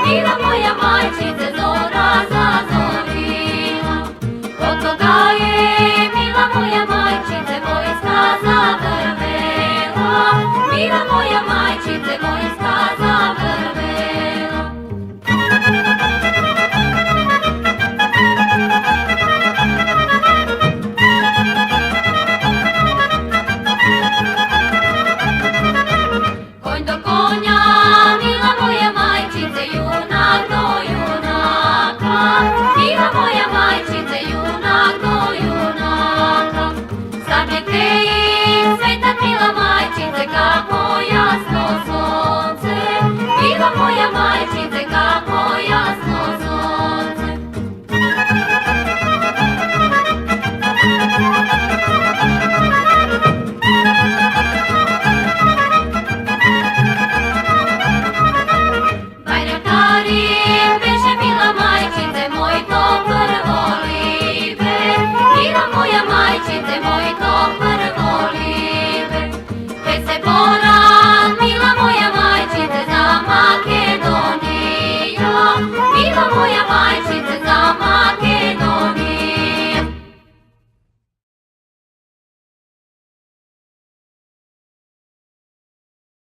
Mila moja majčice, zora zazorila. Od toga je, mila moja majčice, vojska zavrvela. Mila moja majčice, vojska zavrvela. Konj do konja